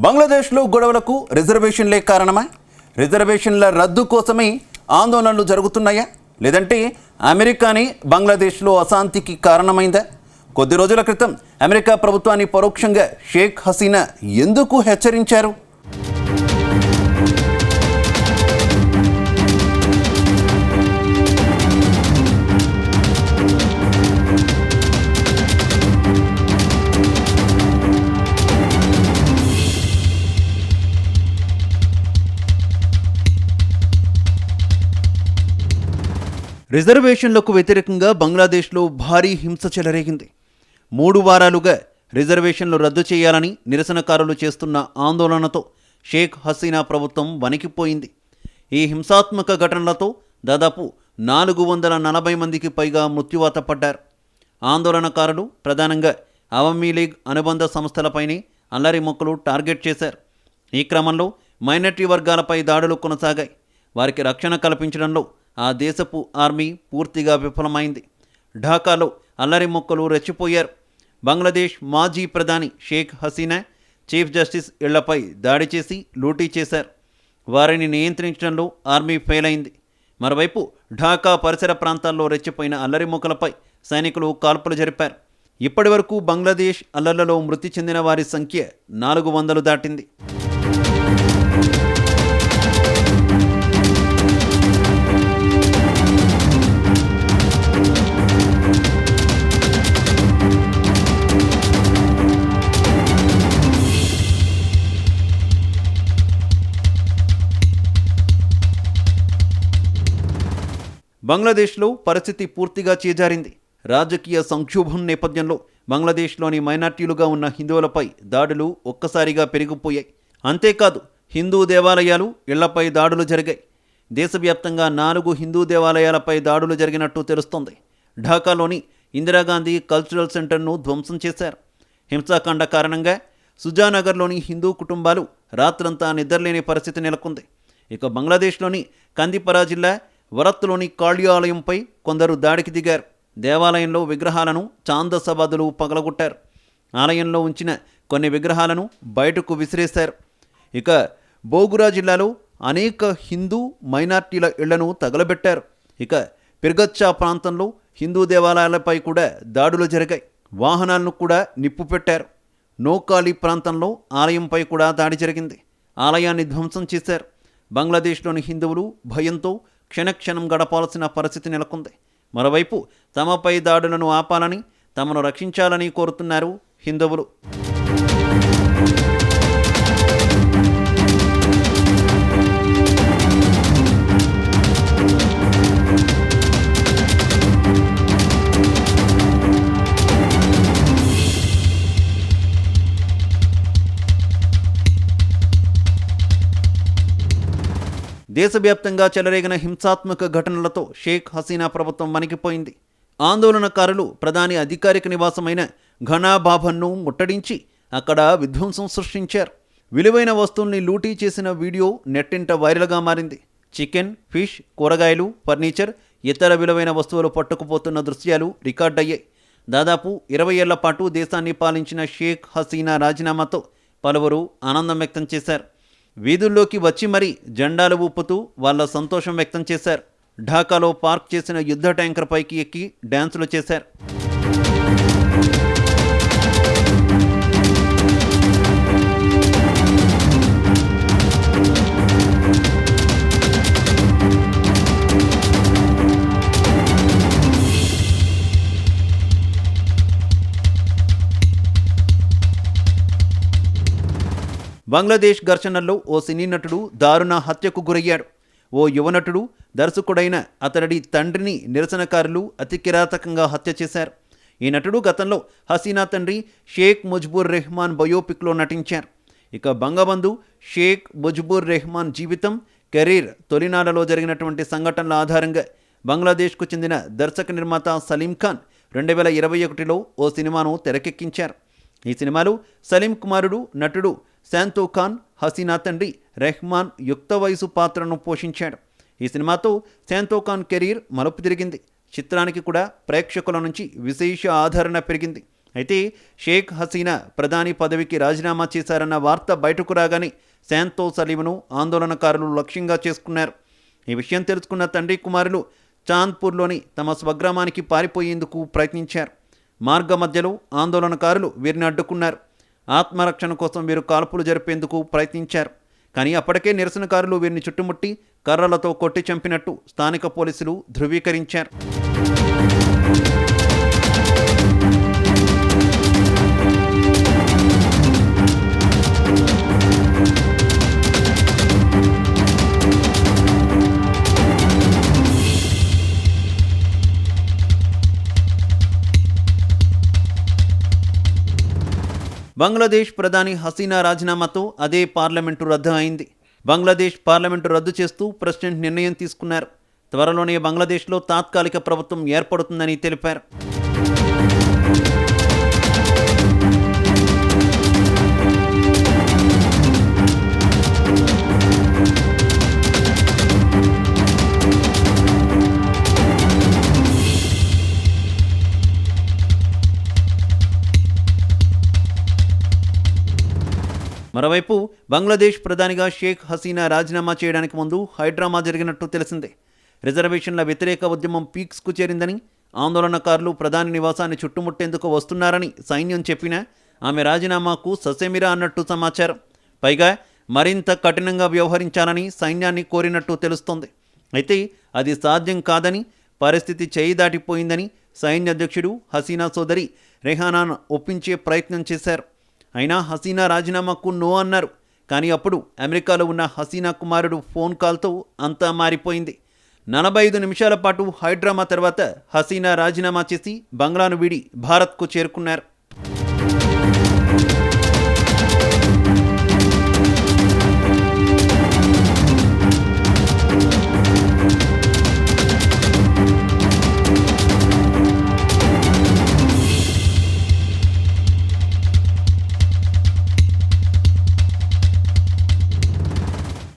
బంగ్లాదేశ్లో గొడవలకు రిజర్వేషన్లే కారణమా? రిజర్వేషన్ల రద్దు కోసమే ఆందోళనలు జరుగుతున్నాయా? లేదంటే అమెరికానే బంగ్లాదేశ్లో అశాంతికి కారణమైందా? కొద్ది రోజుల క్రితం అమెరికా ప్రభుత్వాన్ని పరోక్షంగా షేక్ హసీనా ఎందుకు హెచ్చరించారు? రిజర్వేషన్లకు వ్యతిరేకంగా బంగ్లాదేశ్లో భారీ హింస చెలరేగింది. 3 వారాలుగా రిజర్వేషన్లు రద్దు చేయాలని నిరసనకారులు చేస్తున్న ఆందోళనతో షేక్ హసీనా ప్రభుత్వం వణికిపోయింది. ఈ హింసాత్మక ఘటనలతో దాదాపు 440 మందికి పైగా మృత్యువాత పడ్డారు. ఆందోళనకారులు ప్రధానంగా అవమీ లీగ్ అనుబంధ సంస్థలపైనే అల్లరి మొక్కలు టార్గెట్ చేశారు. ఈ క్రమంలో మైనారిటీ వర్గాలపై దాడులు కొనసాగాయి. వారికి రక్షణ కల్పించడంలో ఆ దేశపు ఆర్మీ పూర్తిగా విఫలమైంది. ఢాకాలో అల్లరి మొక్కలు రెచ్చిపోయారు. బంగ్లాదేశ్ మాజీ ప్రధాని షేక్ హసీనా చీఫ్ జస్టిస్ ఇళ్లపై దాడి చేసి లూటీ చేశారు. వారిని నియంత్రించడంలో ఆర్మీ ఫెయిల్ అయింది. మరోవైపు ఢాకా పరిసర ప్రాంతాల్లో రెచ్చిపోయిన అల్లరి మొక్కలపై సైనికులు కాల్పులు జరిపారు. ఇప్పటి వరకు బంగ్లాదేశ్ అల్లర్లలో మృతి చెందిన వారి సంఖ్య 400 దాటింది. బంగ్లాదేశ్లో పరిస్థితి పూర్తిగా చేజారింది. రాజకీయ సంక్షోభం నేపథ్యంలో బంగ్లాదేశ్లోని మైనార్టీలుగా ఉన్న హిందువులపై దాడులు ఒక్కసారిగా పెరిగిపోయాయి. అంతేకాదు హిందూ దేవాలయాలు, ఇళ్లపై దాడులు జరిగాయి. దేశవ్యాప్తంగా 4 హిందూ దేవాలయాలపై దాడులు జరిగినట్టు తెలుస్తోంది. ఢాకాలోని ఇందిరాగాంధీ కల్చరల్ సెంటర్ను ధ్వంసం చేశారు. హింసాకాండ కారణంగా సుజానగర్లోని హిందూ కుటుంబాలు రాత్రంతా నిద్రలేని పరిస్థితి నెలకొంది. ఇక బంగ్లాదేశ్లోని కందిపరా జిల్లా వరత్తులోని కాళీ ఆలయంపై కొందరు దాడికి దిగారు. దేవాలయంలో విగ్రహాలను ఛాందసవాదులు పగలగొట్టారు. ఆలయంలో ఉంచిన కొన్ని విగ్రహాలను బయటకు విసిరేశారు. ఇక బోగురా జిల్లాలో అనేక హిందూ మైనార్టీల ఇళ్లను తగలబెట్టారు. ఇక పిర్గచ్చా ప్రాంతంలో హిందూ దేవాలయాలపై కూడా దాడులు జరిగాయి. వాహనాలను కూడా నిప్పు పెట్టారు. నోకాలి ప్రాంతంలో ఆలయంపై కూడా దాడి జరిగింది. ఆలయాన్ని ధ్వంసం చేశారు. బంగ్లాదేశ్లోని హిందువులు భయంతో క్షణక్షణం గడపాల్సిన పరిస్థితి నెలకొంది. మరోవైపు తమపై దాడులను ఆపాలని, తమను రక్షించాలని కోరుతున్నారు హిందువులు. దేశవ్యాప్తంగా చెలరేగిన హింసాత్మక ఘటనలతో షేక్ హసీనా ప్రభుత్వం వణికిపోయింది. ఆందోళనకారులు ప్రధాని అధికారిక నివాసమైన ఘనా భవన్ను ముట్టడించి అక్కడ విధ్వంసం సృష్టించారు. విలువైన వస్తువుల్ని లూటీ చేసిన వీడియో నెట్టింట వైరల్గా మారింది. చికెన్, ఫిష్, కూరగాయలు, ఫర్నిచర్, ఇతర విలువైన వస్తువులు పట్టుకుపోతున్న దృశ్యాలు రికార్డయ్యాయి. దాదాపు 20 ఏళ్ల పాటు దేశాన్ని పాలించిన షేక్ హసీనా రాజీనామాతో పలువురు ఆనందం వ్యక్తం చేశారు. వీధుల్లోకి వచ్చి మరీ జెండాలు ఊపుతూ వాళ్ళ సంతోషం వ్యక్తం చేశారు. ఢాకాలో పార్క్ చేసిన యుద్ధ ట్యాంకర్ పైకి ఎక్కి డ్యాన్సులు చేశారు. బంగ్లాదేశ్ ఘర్షణల్లో ఓ సినీ నటుడు దారుణ హత్యకు గురయ్యాడు. ఓ యువనటుడు, దర్శకుడైన అతడి తండ్రిని నిరసనకారులు అతి కిరాతకంగా హత్య చేశారు. ఈ నటుడు గతంలో హసీనా తండ్రి షేక్ ముజిబుర్ రెహమాన్ బయోపిక్లో నటించారు. ఇక బంగబంధు షేక్ ముజిబుర్ రెహమాన్ జీవితం, కెరీర్ తొలినాళ్లలో జరిగినటువంటి సంఘటనల ఆధారంగా బంగ్లాదేశ్కు చెందిన దర్శక నిర్మాత సలీం ఖాన్ 2021లో ఓ సినిమాను తెరకెక్కించారు. ఈ సినిమాలో సలీం కుమారుడు నటుడు శాంతో ఖాన్ హసీనా తండ్రి రెహమాన్ యుక్త వయసు పాత్రను పోషించాడు. ఈ సినిమాతో శాంతో ఖాన్ కెరీర్ మలుపు తిరిగింది. చిత్రానికి కూడా ప్రేక్షకుల నుంచి విశేష ఆదరణ పెరిగింది. అయితే షేక్ హసీనా ప్రధాని పదవికి రాజీనామా చేశారన్న వార్త బయటకు రాగానే శాంతోస్ అలీంను ఆందోళనకారులు లక్ష్యంగా చేసుకున్నారు. ఈ విషయం తెలుసుకున్న తండ్రి కుమారులు చాంద్పూర్లోని తమ స్వగ్రామానికి పారిపోయేందుకు ప్రయత్నించారు. మార్గ మధ్యలో ఆందోళనకారులు వీరిని అడ్డుకున్నారు. ఆత్మరక్షణ కోసం వీరు కాల్పులు జరిపేందుకు ప్రయత్నించారు. కానీ అప్పటికే నిరసనకారులు వీరిని చుట్టుముట్టి కర్రలతో కొట్టి చంపినట్టు స్థానిక పోలీసులు ధృవీకరించారు. బంగ్లాదేశ్ ప్రధాని హసీనా రాజీనామాతో అదే పార్లమెంటు రద్దు అయింది. బంగ్లాదేశ్ పార్లమెంటు రద్దు చేస్తూ ప్రెసిడెంట్ నిర్ణయం తీసుకున్నారు. త్వరలోనే బంగ్లాదేశ్లో తాత్కాలిక ప్రభుత్వం ఏర్పడుతుందని తెలిపారు. మరోవైపు బంగ్లాదేశ్ ప్రధానిగా షేక్ హసీనా రాజీనామా చేయడానికి ముందు హైడ్రామా జరిగినట్టు తెలిసిందే. రిజర్వేషన్ల వ్యతిరేక ఉద్యమం పీక్స్కు చేరిందని, ఆందోళనకారులు ప్రధాని నివాసాన్ని చుట్టుముట్టేందుకు వస్తున్నారని సైన్యం చెప్పినా ఆమె రాజీనామాకు ససేమిరా అన్నట్టు సమాచారం. పైగా మరింత కఠినంగా వ్యవహరించాలని సైన్యాన్ని కోరినట్టు తెలుస్తోంది. అయితే అది సాధ్యం కాదని, పరిస్థితి చేయి దాటిపోయిందని సైన్య అధ్యక్షుడు హసీనా సోదరి రెహానాను ఒప్పించే ప్రయత్నం చేశారు. అయినా హసీనా రాజీనామాకు నో అన్నారు. కానీ అప్పుడు అమెరికాలో ఉన్న హసీనా కుమారుడు ఫోన్ కాల్తో అంతా మారిపోయింది. 45 నిమిషాల పాటు హైడ్రామా తర్వాత హసీనా రాజీనామా చేసి బంగ్లాను వీడి భారత్కు చేరుకున్నారు.